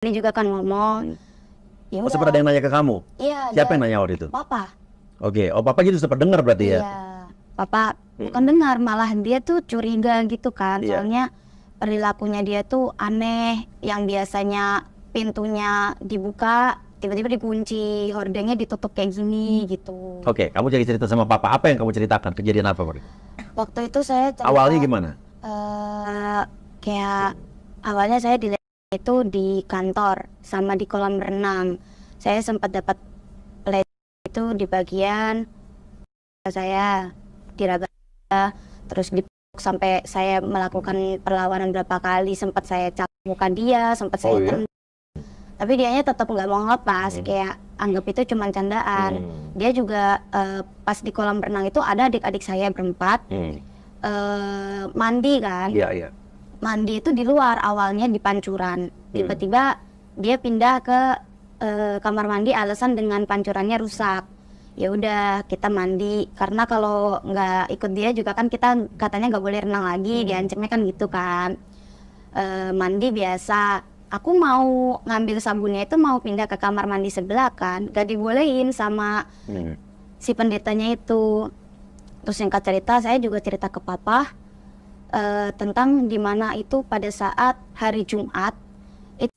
Ini juga kan ngomong, ya Oh, udah. sempat ada yang nanya ke kamu? Iya. Siapa yang nanya waktu itu? Papa. Oke, oh papa gitu sempat dengar berarti ya? Iya, papa bukan dengar, malah dia tuh curiga gitu kan. Iya. Soalnya perilakunya dia tuh aneh, yang biasanya pintunya dibuka, tiba-tiba dikunci, hordengnya ditutup kayak gini gitu. Oke, kamu jadi cerita sama papa. Apa yang kamu ceritakan? Kejadian apa waktu itu? Waktu itu saya cerita, Awalnya gimana? kayak awalnya saya dilihat itu di kantor sama di kolam renang. Saya sempat dapat pelecehan itu di bagian saya diraba, terus dipeluk sampai saya melakukan perlawanan berapa kali, sempat saya cap muka dia, sempat saya tendang. Tapi dianya tetap nggak mau ngelepas, kayak anggap itu cuma candaan. Dia juga pas di kolam renang itu ada adik-adik saya berempat mandi kan. Iya, iya. Mandi itu di luar, awalnya di pancuran. Tiba-tiba dia pindah ke kamar mandi alasan dengan pancurannya rusak. Ya udah kita mandi, karena kalau nggak ikut dia juga kan kita katanya nggak boleh renang lagi, diancamnya kan gitu kan. Mandi biasa, aku mau ngambil sabunnya itu mau pindah ke kamar mandi sebelah kan, gak dibolehin sama si pendetanya itu. Terus singkat cerita, saya juga cerita ke papa tentang dimana itu pada saat hari Jumat itu.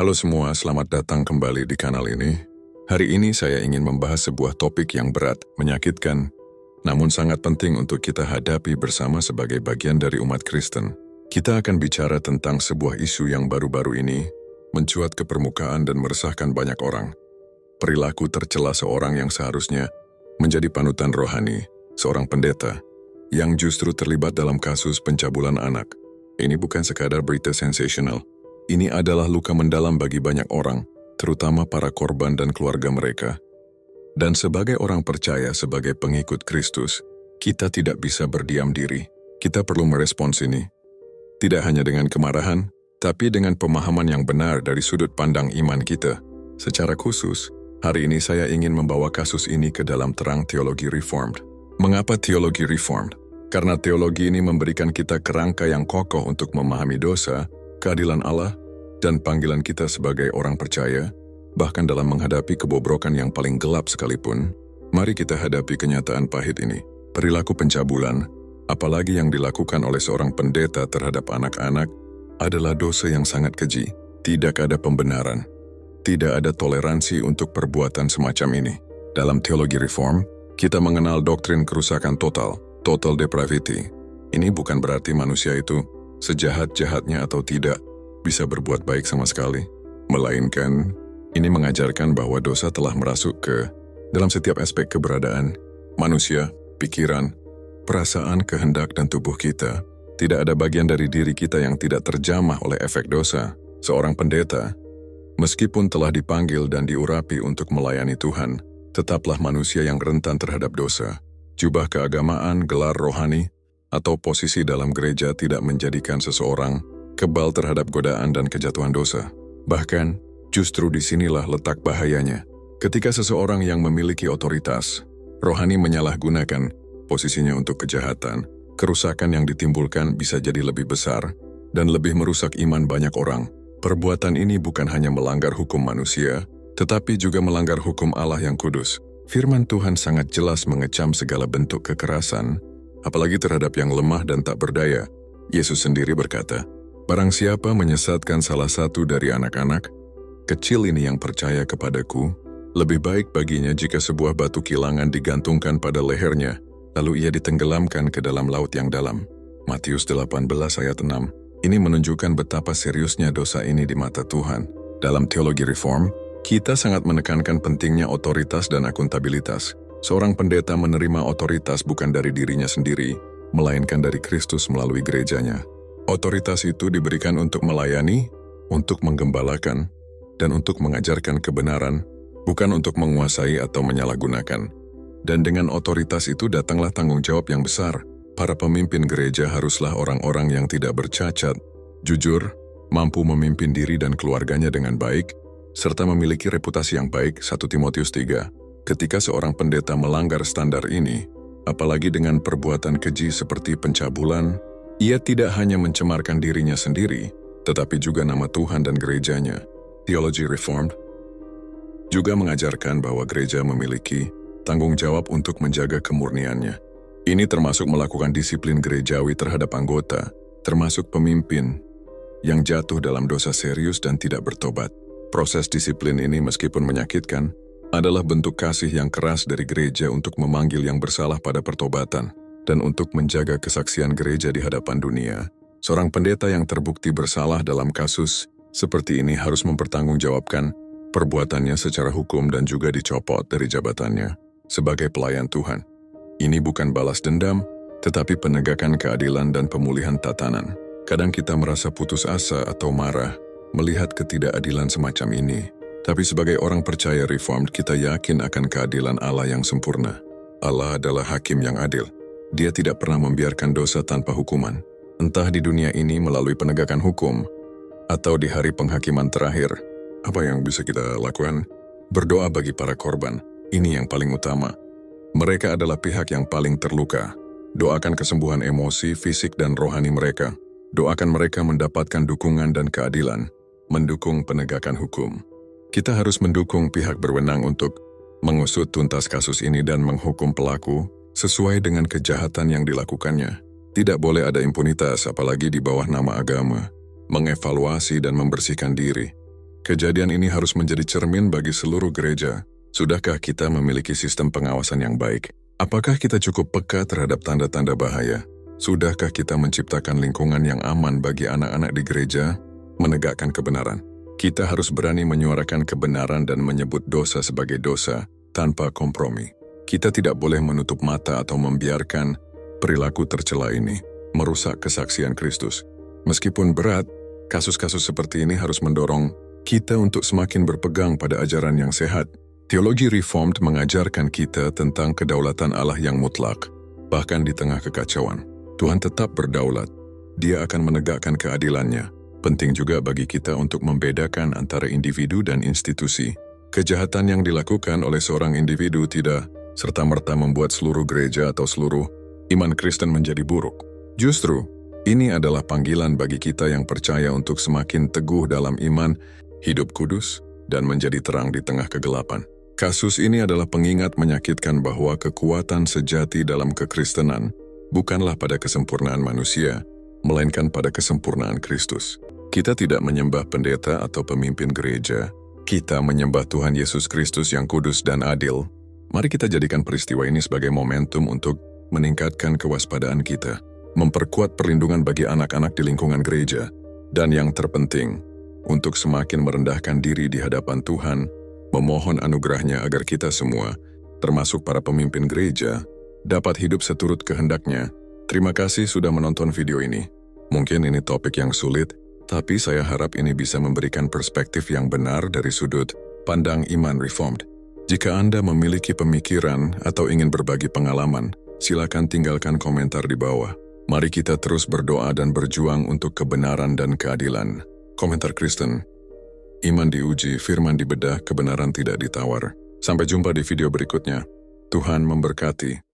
Halo semua, selamat datang kembali di kanal ini. Hari ini saya ingin membahas sebuah topik yang berat, menyakitkan, namun sangat penting untuk kita hadapi bersama sebagai bagian dari umat Kristen. Kita akan bicara tentang sebuah isu yang baru-baru ini mencuat ke permukaan dan meresahkan banyak orang. Perilaku tercela seorang yang seharusnya menjadi panutan rohani, seorang pendeta, yang justru terlibat dalam kasus pencabulan anak. Ini bukan sekadar berita sensasional. Ini adalah luka mendalam bagi banyak orang, terutama para korban dan keluarga mereka. Dan sebagai orang percaya, sebagai pengikut Kristus, kita tidak bisa berdiam diri. Kita perlu merespons ini. Tidak hanya dengan kemarahan, tapi dengan pemahaman yang benar dari sudut pandang iman kita. Secara khusus, hari ini saya ingin membawa kasus ini ke dalam terang teologi Reformed. Mengapa teologi Reformed? Karena teologi ini memberikan kita kerangka yang kokoh untuk memahami dosa, keadilan Allah, dan panggilan kita sebagai orang percaya, bahkan dalam menghadapi kebobrokan yang paling gelap sekalipun. Mari kita hadapi kenyataan pahit ini. Perilaku pencabulan, apalagi yang dilakukan oleh seorang pendeta terhadap anak-anak, adalah dosa yang sangat keji. Tidak ada pembenaran. Tidak ada toleransi untuk perbuatan semacam ini. Dalam teologi Reform, kita mengenal doktrin kerusakan total, total depravity. Ini bukan berarti manusia itu sejahat-jahatnya atau tidak bisa berbuat baik sama sekali. Melainkan, ini mengajarkan bahwa dosa telah merasuk ke dalam setiap aspek keberadaan manusia, pikiran, perasaan, kehendak, dan tubuh kita. Tidak ada bagian dari diri kita yang tidak terjamah oleh efek dosa. Seorang pendeta, meskipun telah dipanggil dan diurapi untuk melayani Tuhan, tetaplah manusia yang rentan terhadap dosa. Jubah keagamaan, gelar rohani, atau posisi dalam gereja tidak menjadikan seseorang kebal terhadap godaan dan kejatuhan dosa. Bahkan, justru disinilah letak bahayanya. Ketika seseorang yang memiliki otoritas rohani menyalahgunakan posisinya untuk kejahatan, kerusakan yang ditimbulkan bisa jadi lebih besar dan lebih merusak iman banyak orang. Perbuatan ini bukan hanya melanggar hukum manusia, tetapi juga melanggar hukum Allah yang kudus. Firman Tuhan sangat jelas mengecam segala bentuk kekerasan, apalagi terhadap yang lemah dan tak berdaya. Yesus sendiri berkata, "Barang siapa menyesatkan salah satu dari anak-anak kecil ini yang percaya kepadaku, lebih baik baginya jika sebuah batu kilangan digantungkan pada lehernya, lalu ia ditenggelamkan ke dalam laut yang dalam." Matius 18 ayat 6. Ini menunjukkan betapa seriusnya dosa ini di mata Tuhan. Dalam teologi Reform, kita sangat menekankan pentingnya otoritas dan akuntabilitas. Seorang pendeta menerima otoritas bukan dari dirinya sendiri, melainkan dari Kristus melalui gerejanya. Otoritas itu diberikan untuk melayani, untuk menggembalakan, dan untuk mengajarkan kebenaran, bukan untuk menguasai atau menyalahgunakan. Dan dengan otoritas itu datanglah tanggung jawab yang besar. Para pemimpin gereja haruslah orang-orang yang tidak bercacat, jujur, mampu memimpin diri dan keluarganya dengan baik, serta memiliki reputasi yang baik. 1 Timotius 3. Ketika seorang pendeta melanggar standar ini, apalagi dengan perbuatan keji seperti pencabulan, ia tidak hanya mencemarkan dirinya sendiri, tetapi juga nama Tuhan dan gerejanya. Teologi Reformed juga mengajarkan bahwa gereja memiliki tanggung jawab untuk menjaga kemurniannya. Ini termasuk melakukan disiplin gerejawi terhadap anggota, termasuk pemimpin yang jatuh dalam dosa serius dan tidak bertobat. Proses disiplin ini meskipun menyakitkan, adalah bentuk kasih yang keras dari gereja untuk memanggil yang bersalah pada pertobatan dan untuk menjaga kesaksian gereja di hadapan dunia. Seorang pendeta yang terbukti bersalah dalam kasus seperti ini harus mempertanggungjawabkan perbuatannya secara hukum dan juga dicopot dari jabatannya sebagai pelayan Tuhan. Ini bukan balas dendam, tetapi penegakan keadilan dan pemulihan tatanan. Kadang kita merasa putus asa atau marah melihat ketidakadilan semacam ini. Tapi sebagai orang percaya Reformed, kita yakin akan keadilan Allah yang sempurna. Allah adalah hakim yang adil. Dia tidak pernah membiarkan dosa tanpa hukuman. Entah di dunia ini melalui penegakan hukum, atau di hari penghakiman terakhir. Apa yang bisa kita lakukan? Berdoa bagi para korban. Ini yang paling utama. Mereka adalah pihak yang paling terluka. Doakan kesembuhan emosi, fisik, dan rohani mereka. Doakan mereka mendapatkan dukungan dan keadilan. Mendukung penegakan hukum. Kita harus mendukung pihak berwenang untuk mengusut tuntas kasus ini dan menghukum pelaku sesuai dengan kejahatan yang dilakukannya. Tidak boleh ada impunitas, apalagi di bawah nama agama. Mengevaluasi dan membersihkan diri. Kejadian ini harus menjadi cermin bagi seluruh gereja. Sudahkah kita memiliki sistem pengawasan yang baik? Apakah kita cukup peka terhadap tanda-tanda bahaya? Sudahkah kita menciptakan lingkungan yang aman bagi anak-anak di gereja? Menegakkan kebenaran. Kita harus berani menyuarakan kebenaran dan menyebut dosa sebagai dosa tanpa kompromi. Kita tidak boleh menutup mata atau membiarkan perilaku tercela ini merusak kesaksian Kristus. Meskipun berat, kasus-kasus seperti ini harus mendorong kita untuk semakin berpegang pada ajaran yang sehat. Teologi Reformed mengajarkan kita tentang kedaulatan Allah yang mutlak. Bahkan di tengah kekacauan, Tuhan tetap berdaulat. Dia akan menegakkan keadilannya. Penting juga bagi kita untuk membedakan antara individu dan institusi. Kejahatan yang dilakukan oleh seorang individu tidak serta-merta membuat seluruh gereja atau seluruh iman Kristen menjadi buruk. Justru, ini adalah panggilan bagi kita yang percaya untuk semakin teguh dalam iman, hidup kudus, dan menjadi terang di tengah kegelapan. Kasus ini adalah pengingat menyakitkan bahwa kekuatan sejati dalam kekristenan bukanlah pada kesempurnaan manusia, melainkan pada kesempurnaan Kristus. Kita tidak menyembah pendeta atau pemimpin gereja. Kita menyembah Tuhan Yesus Kristus yang kudus dan adil. Mari kita jadikan peristiwa ini sebagai momentum untuk meningkatkan kewaspadaan kita, memperkuat perlindungan bagi anak-anak di lingkungan gereja, dan yang terpenting, untuk semakin merendahkan diri di hadapan Tuhan, memohon anugerahnya agar kita semua, termasuk para pemimpin gereja, dapat hidup seturut kehendaknya. Terima kasih sudah menonton video ini. Mungkin ini topik yang sulit, tapi saya harap ini bisa memberikan perspektif yang benar dari sudut pandang iman Reformed. Jika Anda memiliki pemikiran atau ingin berbagi pengalaman, silakan tinggalkan komentar di bawah. Mari kita terus berdoa dan berjuang untuk kebenaran dan keadilan. Komentar Kristen. Iman diuji, firman dibedah, kebenaran tidak ditawar. Sampai jumpa di video berikutnya. Tuhan memberkati.